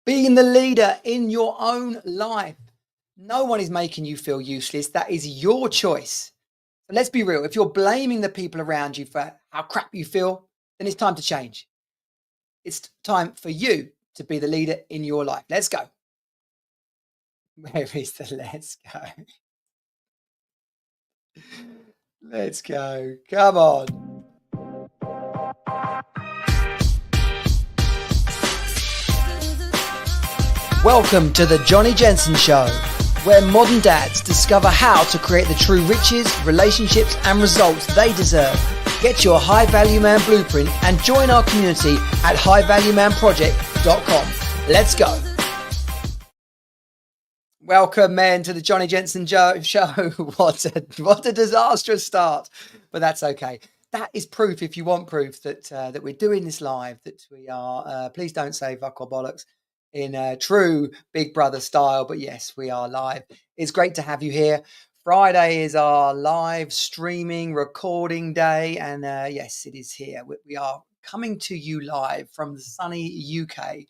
Being the leader in your own life. No one is making you feel useless. That is your choice. But let's be real. If you're blaming the people around you for how crap you feel, then it's time to change. It's time for you to be the leader in your life. Let's go. Where is the let's go? Let's go. Come on. Welcome to the Johnny Jensen Show, where modern dads discover how to create the true riches, relationships, and results they deserve. Get your High Value Man blueprint and join our community at highvaluemanproject.com. Let's go. Welcome, men, to the Johnny Jensen Show. What a disastrous start, but that's okay. That is proof, if you want proof, that we're doing this live, that we are, please don't say fuck or bollocks in true Big Brother style, but yes, we are live. It's great to have you here. Friday is our live streaming recording day, and yes, it is here. We are coming to you live from the sunny UK.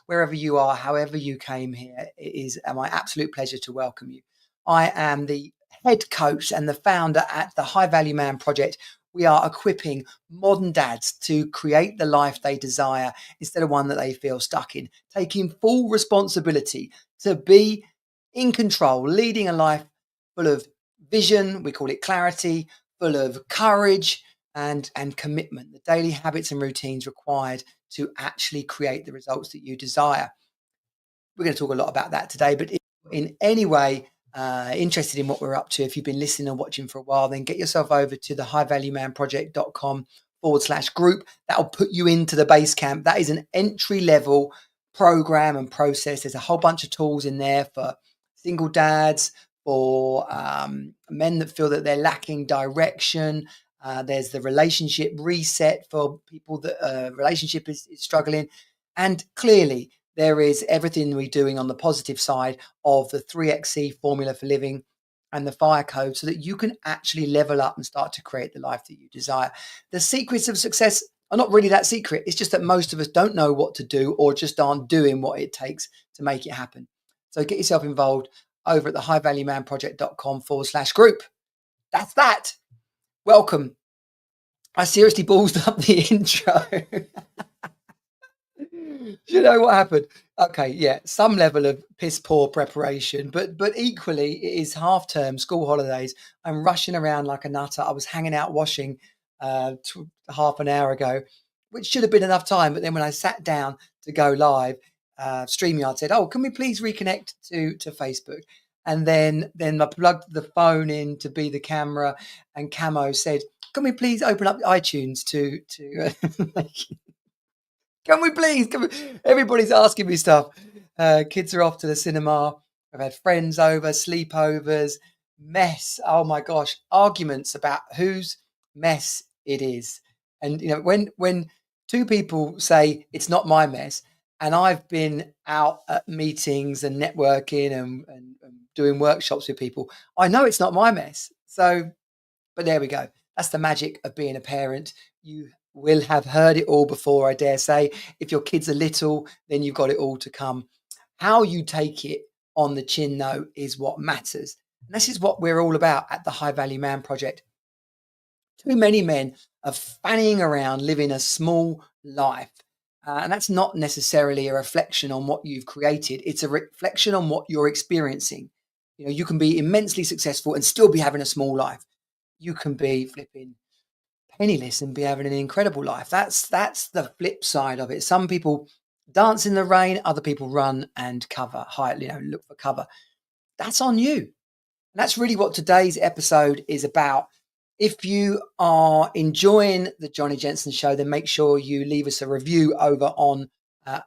Wherever you are, however you came here, it is my absolute pleasure to welcome you. I am the head coach and the founder at the High Value Man Project. We are equipping modern dads to create the life they desire instead of one that they feel stuck in, taking full responsibility to be in control, leading a life full of vision, we call it clarity, full of courage and commitment, the daily habits and routines required to actually create the results that you desire. We're going to talk a lot about that today, but if in any way interested in what we're up to, if you've been listening and watching for a while, then get yourself over to the highvaluemanproject.com/group. That'll put you into the base camp. That is an entry level program and process. There's a whole bunch of tools in there for single dads, for men that feel that they're lacking direction. There's the relationship reset for people that relationship is struggling. And clearly, there is everything we're doing on the positive side of the 3XC formula for living and the fire code so that you can actually level up and start to create the life that you desire. The secrets of success are not really that secret. It's just that most of us don't know what to do or just aren't doing what it takes to make it happen. So get yourself involved over at the highvaluemanproject.com/group. That's that. Welcome. I seriously ballsed up the intro. Do you know what happened? Okay, yeah, some level of piss poor preparation, but equally it is half term, school holidays. I'm rushing around like a nutter. I was hanging out washing half an hour ago, which should have been enough time. But then when I sat down to go live, StreamYard said, "Oh, can we please reconnect to Facebook?" And then I plugged the phone in to be the camera, and Camo said, "Can we please open up iTunes to Can we please? Everybody's asking me stuff. Kids are off to the cinema. I've had friends over, sleepovers, mess. Oh my gosh, arguments about whose mess it is. And you know, when two people say it's not my mess, and I've been out at meetings and networking and doing workshops with people, I know it's not my mess. So, but there we go. That's the magic of being a parent. You will have heard it all before, I dare say. If your kids are little, then you've got it all to come. How you take it on the chin, though, is what matters. And this is what we're all about at the High Value Man Project. Too many men are fanning around living a small life. And that's not necessarily a reflection on what you've created. It's a reflection on what you're experiencing. You know, you can be immensely successful and still be having a small life. You can be flipping penniless and be having an incredible life. That's the flip side of it. Some people dance in the rain, other people run and look for cover. That's on you. And that's really what today's episode is about. If you are enjoying the Johnny Jensen Show, then make sure you leave us a review over on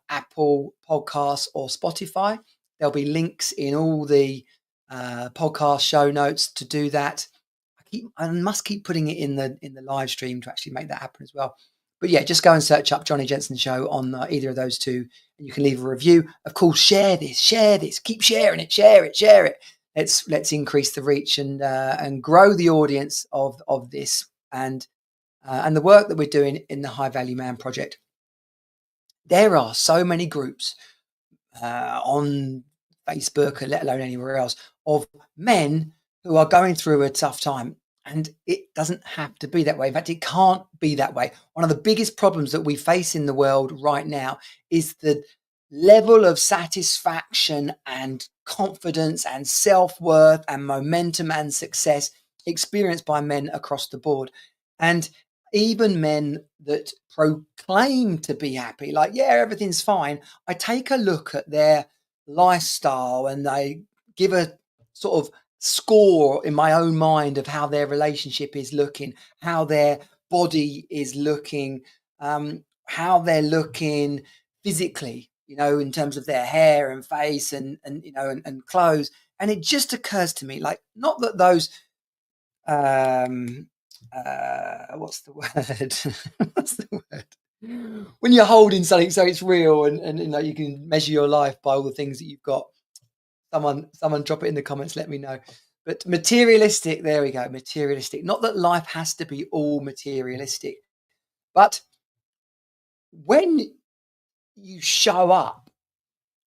Apple Podcasts or Spotify. There'll be links in all the podcast show notes to do that. I must keep putting it in the live stream to actually make that happen as well. But yeah, just go and search up Johnny Jensen Show on either of those two, and you can leave a review. Of course, share this, keep sharing it, share it. Let's increase the reach and grow the audience of this and the work that we're doing in the High Value Man Project. There are so many groups, on Facebook, let alone anywhere else, of men who are going through a tough time. And it doesn't have to be that way. In fact, it can't be that way. One of the biggest problems that we face in the world right now is the level of satisfaction and confidence and self worth and momentum and success experienced by men across the board. And even men that proclaim to be happy, like, yeah, everything's fine. I take a look at their lifestyle and they give a sort of score in my own mind of how their relationship is looking, how their body is looking, how they're looking physically, in terms of their hair and face and clothes. And it just occurs to me, like, not that those what's the word? What's the word? When you're holding something so it's real and you can measure your life by all the things that you've got. Someone drop it in the comments, let me know. But materialistic, there we go, materialistic. Not that life has to be all materialistic, but when you show up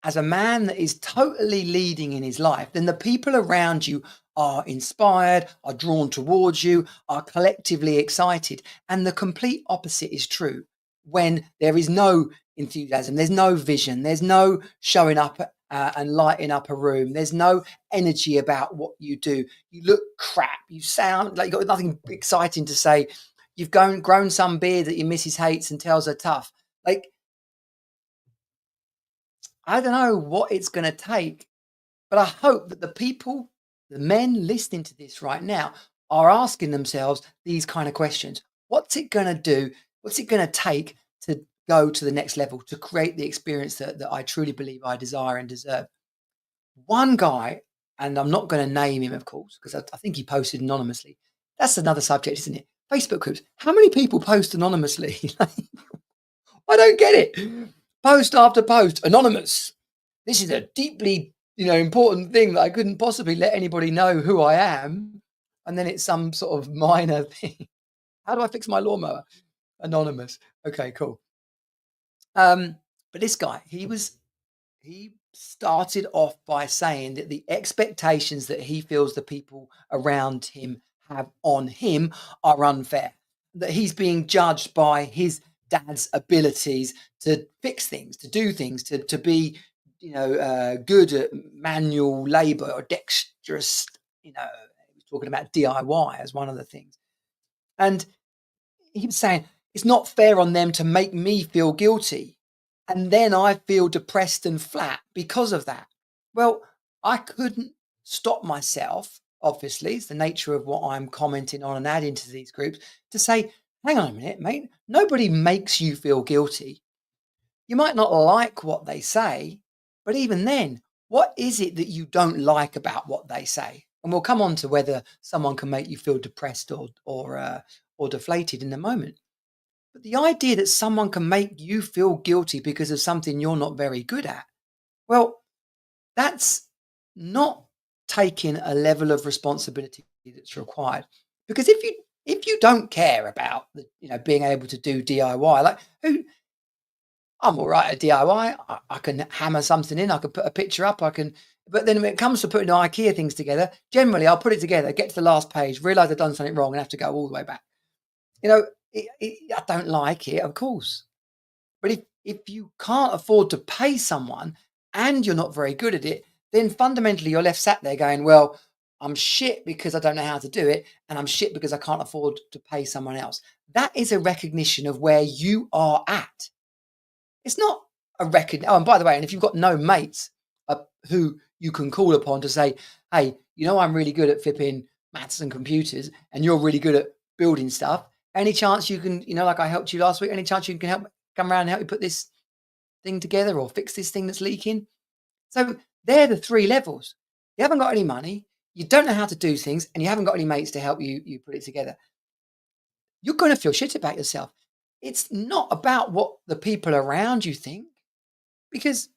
as a man that is totally leading in his life, then the people around you are inspired, are drawn towards you, are collectively excited. And the complete opposite is true when there is no enthusiasm, there's no vision, there's no showing up and lighting up a room, there's no energy about what you do. You look crap, you sound like you've got nothing exciting to say. You've grown some beard that your missus hates and tells her tough. Like, I don't know what it's going to take, but I hope that the men listening to this right now, are asking themselves these kind of questions. What's it going to do? What's it going to take to go to the next level, to create the experience that I truly believe I desire and deserve? One guy, and I'm not going to name him, of course, because I think he posted anonymously. That's another subject, isn't it? Facebook groups. How many people post anonymously? I don't get it. Post after post, anonymous. This is a deeply, important thing that I couldn't possibly let anybody know who I am. And then it's some sort of minor thing. How do I fix my lawnmower? Anonymous. Okay, cool. But this guy, he started off by saying that the expectations that he feels the people around him have on him are unfair, that he's being judged by his dad's abilities to fix things, to do things, to be, good at manual labor or dexterous, he was talking about DIY as one of the things. And he was saying, it's not fair on them to make me feel guilty. And then I feel depressed and flat because of that. Well, I couldn't stop myself, obviously, it's the nature of what I'm commenting on and adding to these groups, to say, hang on a minute, mate, nobody makes you feel guilty. You might not like what they say, but even then, what is it that you don't like about what they say? And we'll come on to whether someone can make you feel depressed or deflated in a moment. But the idea that someone can make you feel guilty because of something you're not very good at, well, that's not taking a level of responsibility that's required. Because if you don't care about being able to do DIY, like who I'm all right at DIY. I can hammer something in. I can put a picture up. But then when it comes to putting IKEA things together, generally I'll put it together, get to the last page, realize I've done something wrong, and have to go all the way back. I don't like it, of course. But if you can't afford to pay someone and you're not very good at it, then fundamentally you're left sat there going, well, I'm shit because I don't know how to do it, and I'm shit because I can't afford to pay someone else. That is a recognition of where you are at. It's not a record. Oh, and by the way, and if you've got no mates who you can call upon to say, hey, I'm really good at flipping maths and computers, and you're really good at building stuff. Any chance you can, like I helped you last week, any chance you can come around and help me put this thing together or fix this thing that's leaking? So they're the three levels. You haven't got any money, you don't know how to do things, and you haven't got any mates to help you put it together. You're going to feel shit about yourself. It's not about what the people around you think, because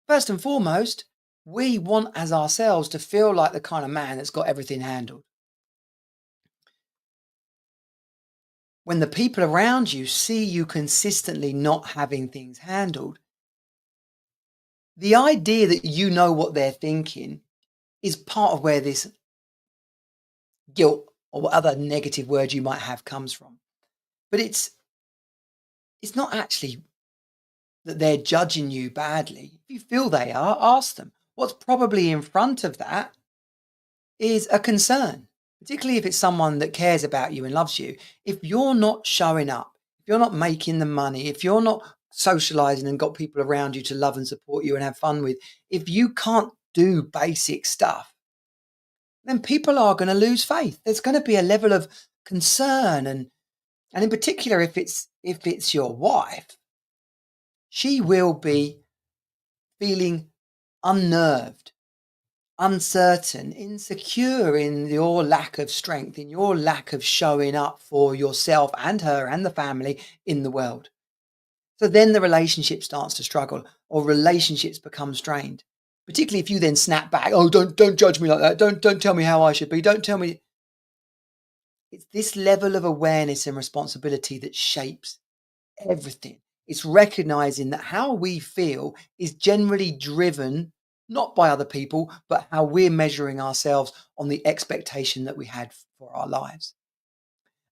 first and foremost, we want as ourselves to feel like the kind of man that's got everything handled. When the people around you see you consistently not having things handled, the idea that you know what they're thinking is part of where this guilt or what other negative word you might have comes from. But it's not actually that they're judging you badly. If you feel they are, ask them. What's probably in front of that is a concern, particularly if it's someone that cares about you and loves you. If you're not showing up, if you're not making the money, if you're not socializing and got people around you to love and support you and have fun with, if you can't do basic stuff, then people are going to lose faith. There's going to be a level of concern, and in particular, if it's your wife, she will be feeling unnerved, uncertain, insecure in your lack of strength, in your lack of showing up for yourself and her and the family in the world. So then the relationship starts to struggle, or relationships become strained. Particularly if you then snap back, oh, don't judge me like that. Don't tell me how I should be. Don't tell me. It's this level of awareness and responsibility that shapes everything. It's recognizing that how we feel is generally driven not by other people, but how we're measuring ourselves on the expectation that we had for our lives.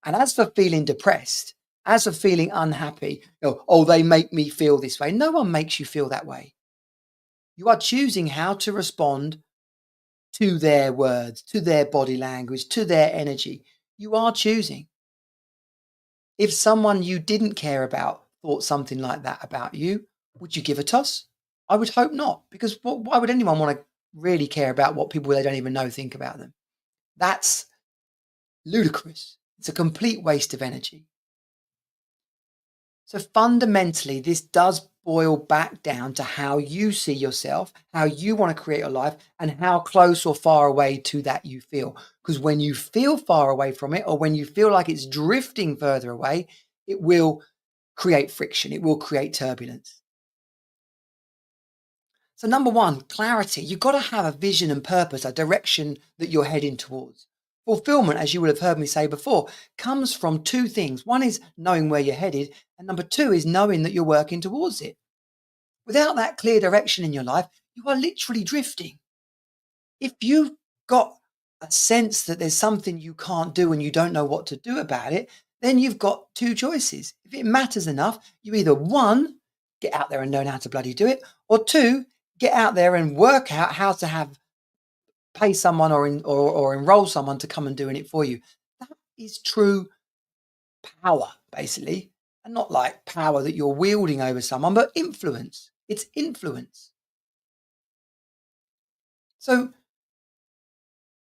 And as for feeling depressed, as for feeling unhappy, oh, they make me feel this way. No one makes you feel that way. You are choosing how to respond to their words, to their body language, to their energy. You are choosing. If someone you didn't care about thought something like that about you, would you give a toss? I would hope not, because why would anyone want to really care about what people they don't even know think about them? That's ludicrous. It's a complete waste of energy. So fundamentally, this does boil back down to how you see yourself, how you want to create your life, and how close or far away to that you feel. Because when you feel far away from it, or when you feel like it's drifting further away, it will create friction. It will create turbulence. So number one, clarity. You've got to have a vision and purpose, a direction that you're heading towards. Fulfillment, as you will have heard me say before, comes from two things. One is knowing where you're headed, and number two is knowing that you're working towards it. Without that clear direction in your life, you are literally drifting. If you've got a sense that there's something you can't do and you don't know what to do about it, then you've got two choices. If it matters enough, you either one, get out there and learn how to bloody do it, or two, get out there and work out how to pay someone or enroll someone to come and doing it for you. That is true power, basically, and not like power that you're wielding over someone, but influence. It's influence. So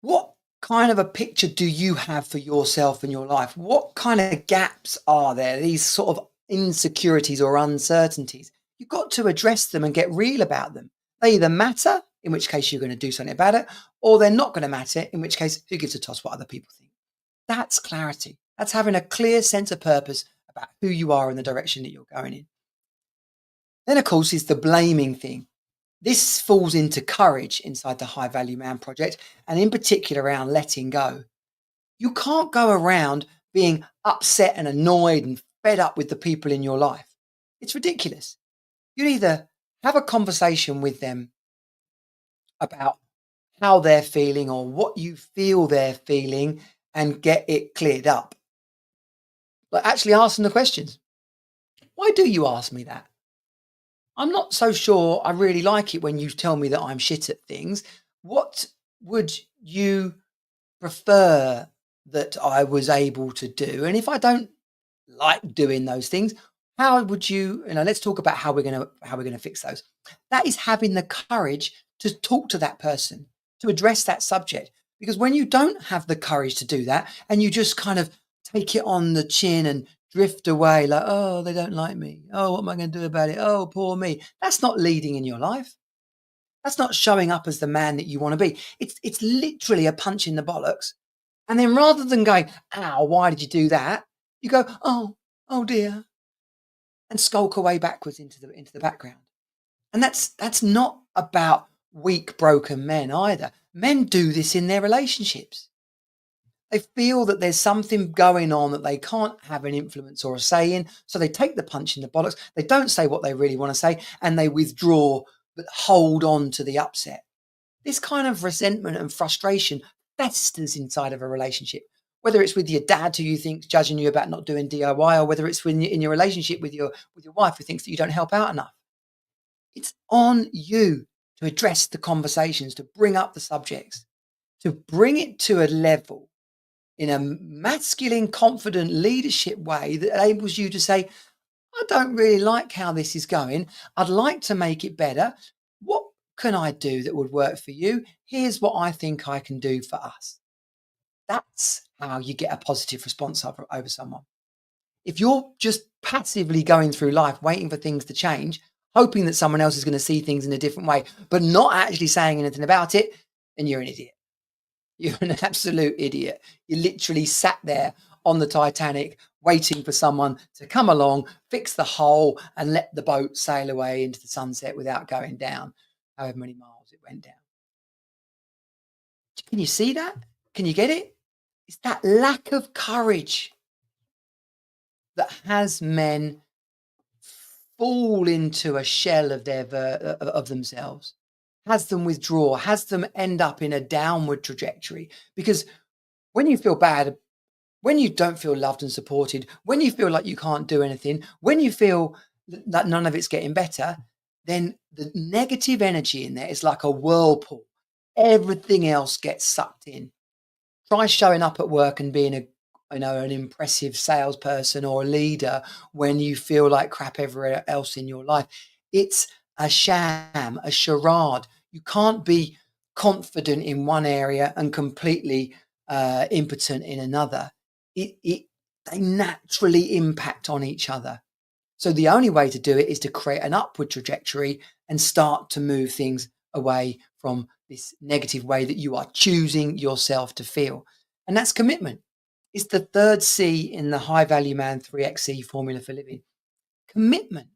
what kind of a picture do you have for yourself and your life? What kind of gaps are there? These sort of insecurities or uncertainties. You've got to address them and get real about them. They either matter, in which case you're going to do something about it, or they're not going to matter, in which case who gives a toss what other people think. That's clarity. That's having a clear sense of purpose about who you are and the direction that you're going in. Then, of course, is the blaming thing. This falls into courage inside the High Value Man project, and in particular around letting go. You can't go around being upset and annoyed and fed up with the people in your life. It's ridiculous. You either have a conversation with them about how they're feeling or what you feel they're feeling and get it cleared up. But actually ask them the questions. Why do you ask me that? I'm not so sure I really like it when you tell me that I'm shit at things. What would you prefer that I was able to do? And if I don't like doing those things, how would let's talk about how we're going to fix those. That is having the courage to talk to that person, to address that subject. Because when you don't have the courage to do that and you just kind of take it on the chin and drift away like, oh, they don't like me. Oh, what am I going to do about it? Oh, poor me. That's not leading in your life. That's not showing up as the man that you want to be. It's literally a punch in the bollocks. And then rather than going, ow, why did you do that? You go, oh dear, and skulk away backwards into the background. And that's not about weak, broken men either. Men do this in their relationships. They feel that there's something going on that they can't have an influence or a say in, so they take the punch in the bollocks. They don't say what they really want to say, and they withdraw but hold on to the upset. This kind of resentment and frustration festers inside of a relationship, whether it's with your dad who you think's judging you about not doing DIY, or whether it's when in your relationship with your wife who thinks that you don't help out enough. It's on you to address the conversations, to bring up the subjects, to bring it to a level in a masculine, confident leadership way that enables you to say, I don't really like how this is going. I'd like to make it better. What can I do that would work for you? Here's what I think I can do for us. That's how you get a positive response over someone. If you're just passively going through life, waiting for things to change, hoping that someone else is going to see things in a different way, but not actually saying anything about it, then you're an idiot. You're an absolute idiot. You literally sat there on the Titanic waiting for someone to come along, fix the hole, and let the boat sail away into the sunset without going down, however many miles it went down. Can you see that? Can you get it? It's that lack of courage that has men fall into a shell of of themselves, has them withdraw, has them end up in a downward trajectory. Because when you feel bad, when you don't feel loved and supported, when you feel like you can't do anything, when you feel that none of it's getting better, then the negative energy in there is like a whirlpool. Everything else gets sucked in. Try showing up at work and being an impressive salesperson or a leader when you feel like crap everywhere else in your life. It's a sham, a charade. You can't be confident in one area and completely impotent in another. They naturally impact on each other. So the only way to do it is to create an upward trajectory and start to move things away from this negative way that you are choosing yourself to feel. And that's commitment. It's the third C in the High Value Man 3XC formula for living. Commitment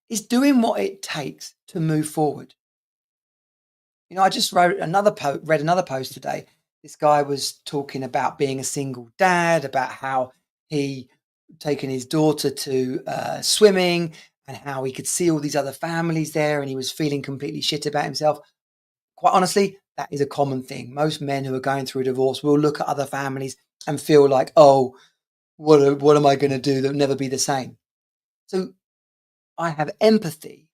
is doing what it takes to move forward. I just read another post today. This guy was talking about being a single dad, about how he taken his daughter to swimming and how he could see all these other families there and he was feeling completely shit about himself. Quite honestly, that is a common thing. Most men who are going through a divorce will look at other families and feel like, oh, what am I going to do? They'll never be the same. So I have empathy.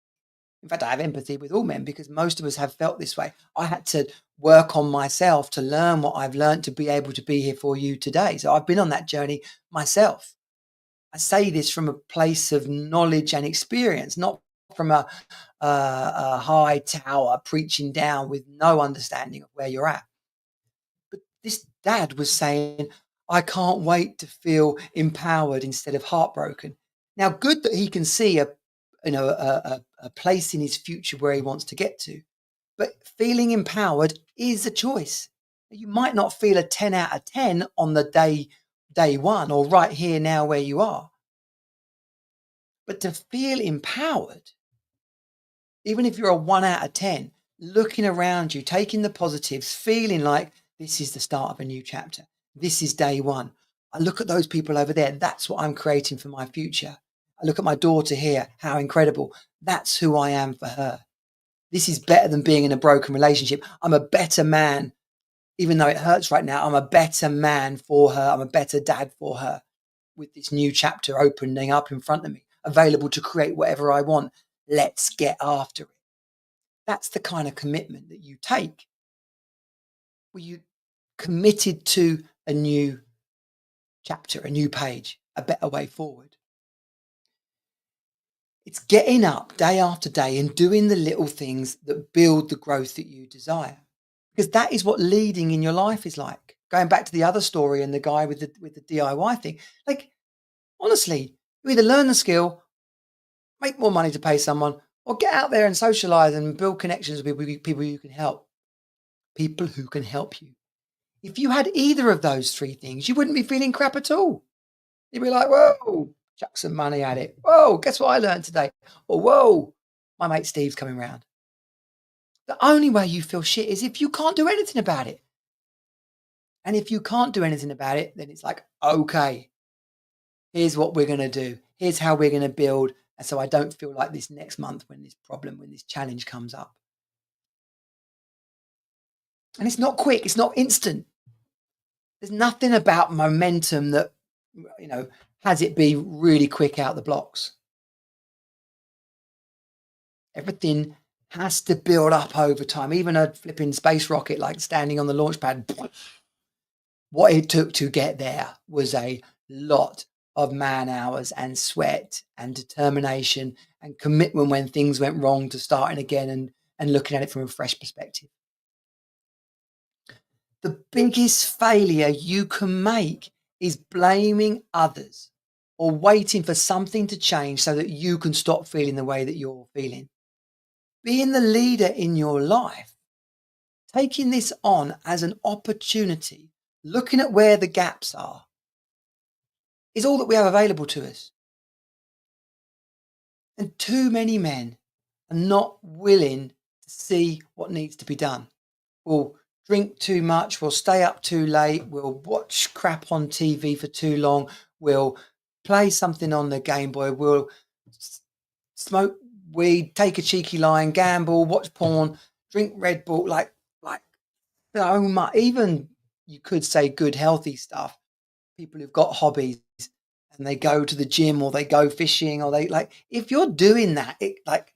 In fact, I have empathy with all men because most of us have felt this way. I had to work on myself to learn what I've learned to be able to be here for you today. So I've been on that journey myself. I say this from a place of knowledge and experience, not from a high tower preaching down with no understanding of where you're at. But this dad was saying, I can't wait to feel empowered instead of heartbroken. Now, good that he can see a place in his future where he wants to get to. But feeling empowered is a choice. You might not feel a 10 out of 10 on the day one or right here now where you are. But to feel empowered, even if you're a 1 out of 10, looking around you, taking the positives, feeling like this is the start of a new chapter. This is day one. I look at those people over there. That's what I'm creating for my future. I look at my daughter here. How incredible. That's who I am for her. This is better than being in a broken relationship. I'm a better man. Even though it hurts right now, I'm a better man for her. I'm a better dad for her with this new chapter opening up in front of me, available to create whatever I want. Let's get after it. That's the kind of commitment that you take. Were you committed to a new chapter, a new page, a better way forward? It's getting up day after day and doing the little things that build the growth that you desire. Because that is what leading in your life is like. Going back to the other story and the guy with the DIY thing. Like, honestly, you either learn the skill, make more money to pay someone, or get out there and socialize and build connections with people you can help. People who can help you. If you had either of those three things, you wouldn't be feeling crap at all. You'd be like, whoa, chuck some money at it. Whoa, guess what I learned today? Or whoa, my mate Steve's coming round. The only way you feel shit is if you can't do anything about it. And if you can't do anything about it, then it's like, okay, here's what we're going to do. Here's how we're going to build And so I don't feel like this next month when this problem, when this challenge comes up. And it's not quick, it's not instant. There's nothing about momentum that, you know, has it be really quick out the blocks. Everything has to build up over time. Even a flipping space rocket, like standing on the launch pad, what it took to get there was a lot of man hours and sweat and determination and commitment when things went wrong to starting again and looking at it from a fresh perspective. The biggest failure you can make is blaming others or waiting for something to change so that you can stop feeling the way that you're feeling. Being the leader in your life, taking this on as an opportunity, looking at where the gaps are, is all that we have available to us. And too many men are not willing to see what needs to be done. We'll drink too much, we'll stay up too late, we'll watch crap on TV for too long, we'll play something on the Game Boy, we'll smoke weed, take a cheeky line, gamble, watch porn, drink Red Bull, like so much. Even you could say good, healthy stuff. People who've got hobbies and they go to the gym or they go fishing or they like, if you're doing that, it like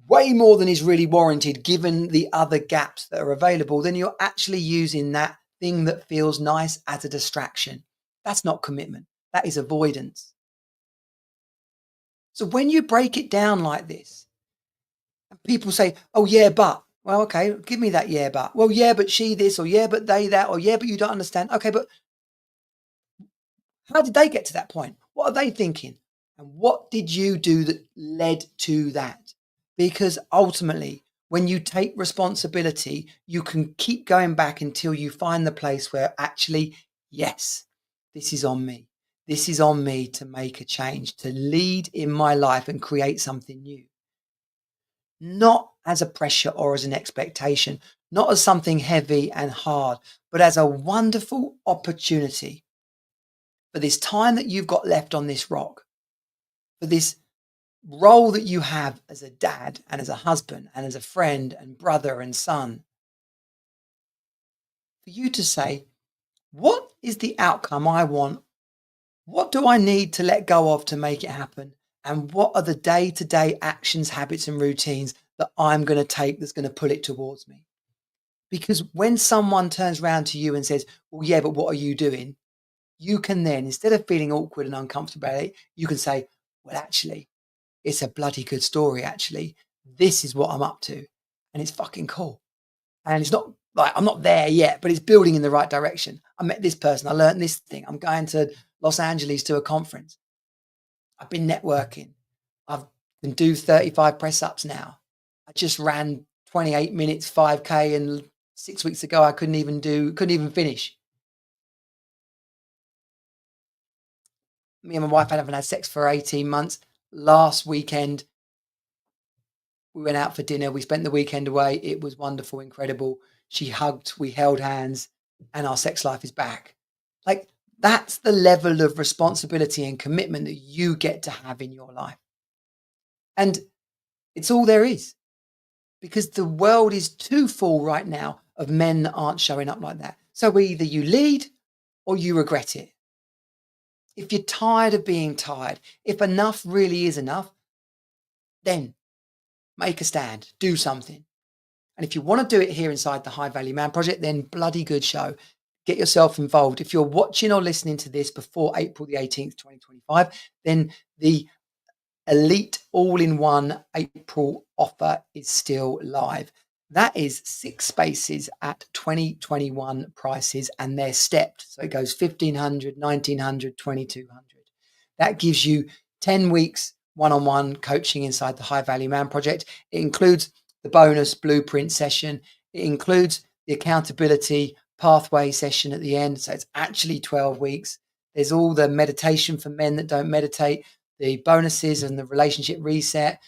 way more than is really warranted given the other gaps that are available, then you're actually using that thing that feels nice as a distraction. That's not commitment. That is avoidance. So when you break it down like this, people say, oh, yeah, but. Well, okay, give me that yeah, but. Well, yeah, but she this, or yeah, but they that, or yeah, but you don't understand. Okay, but how did they get to that point? What are they thinking? And what did you do that led to that? Because ultimately, when you take responsibility, you can keep going back until you find the place where actually, yes, this is on me. This is on me to make a change, to lead in my life and create something new. Not as a pressure or as an expectation, not as something heavy and hard, but as a wonderful opportunity for this time that you've got left on this rock, for this role that you have as a dad and as a husband and as a friend and brother and son, for you to say, what is the outcome I want? What do I need to let go of to make it happen? And what are the day-to-day actions, habits, and routines that I'm going to take that's going to pull it towards me? Because when someone turns around to you and says, well, yeah, but what are you doing? You can then, instead of feeling awkward and uncomfortable about it, you can say, well, actually, it's a bloody good story, actually. This is what I'm up to. And it's fucking cool. And it's not like I'm not there yet, but it's building in the right direction. I met this person. I learned this thing. I'm going to Los Angeles to a conference. I've been networking. I can do 35 press ups now. I just ran 28 minutes, 5K. And 6 weeks ago, I couldn't even finish. Me and my wife haven't had sex for 18 months. Last weekend, we went out for dinner. We spent the weekend away. It was wonderful, incredible. She hugged, we held hands, and our sex life is back. Like, that's the level of responsibility and commitment that you get to have in your life. And it's all there is, because the world is too full right now of men that aren't showing up like that. So either you lead or you regret it. If you're tired of being tired, if enough really is enough, then make a stand, do something. And if you want to do it here inside the High Value Man Project, then bloody good show. Get yourself involved. If you're watching or listening to this before April the 18th, 2025, then the Elite All-in-One April offer is still live. That is 6 spaces at 2021 prices, and they're stepped. So it goes 1,500, 1,900, 2,200. That gives you 10 weeks one-on-one coaching inside the High Value Man Project. It includes the bonus blueprint session. It includes the accountability pathway session at the end. So it's actually 12 weeks. There's all the meditation for men that don't meditate, the bonuses and the relationship reset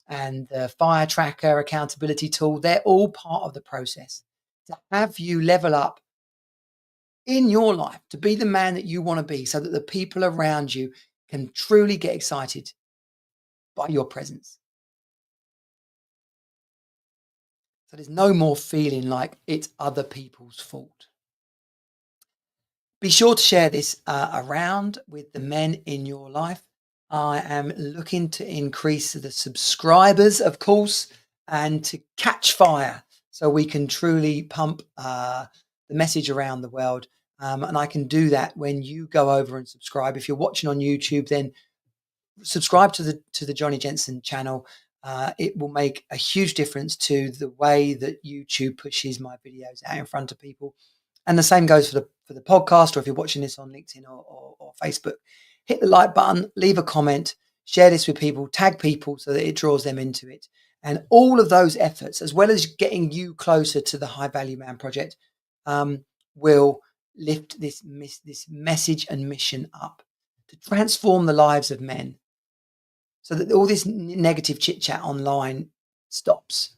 and the fire tracker accountability tool. They're all part of the process to have you level up in your life, to be the man that you want to be, so that the people around you can truly get excited by your presence. So there's no more feeling like it's other people's fault. Be sure to share this around with the men in your life. I am looking to increase the subscribers, of course, and to catch fire so we can truly pump the message around the world. And I can do that when you go over and subscribe. If you're watching on YouTube, then subscribe to the Johnny Jensen channel. It will make a huge difference to the way that YouTube pushes my videos out in front of people. And the same goes for the podcast, or if you're watching this on LinkedIn or Facebook. Hit the like button, leave a comment, share this with people, tag people so that it draws them into it. And all of those efforts, as well as getting you closer to the High Value Man Project, will lift this message and mission up to transform the lives of men so that all this negative chit-chat online stops,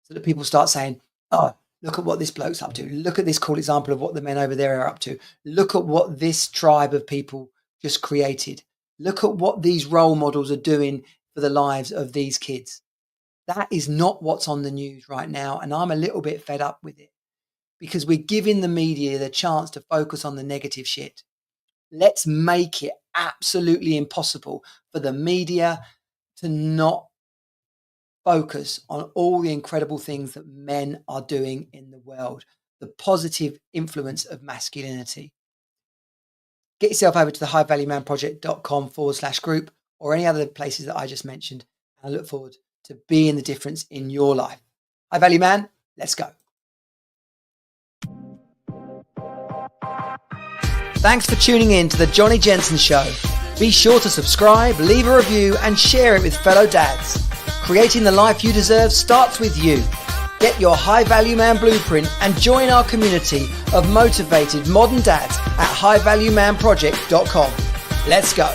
so that people start saying, oh, look at what this bloke's up to. Look at this cool example of what the men over there are up to. Look at what this tribe of people just created. Look at what these role models are doing for the lives of these kids. That is not what's on the news right now. And I'm a little bit fed up with it because we're giving the media the chance to focus on the negative shit. Let's make it absolutely impossible for the media to not focus on all the incredible things that men are doing in the world, the positive influence of masculinity. Get yourself over to the highvaluemanproject.com/group or any other places that I just mentioned. I look forward to being the difference in your life. High Value Man, let's go. Thanks for tuning in to the Johnny Jensen Show. Be sure to subscribe, leave a review, and share it with fellow dads. Creating the life you deserve starts with you. Get your High Value Man blueprint and join our community of motivated modern dads at highvaluemanproject.com. Let's go.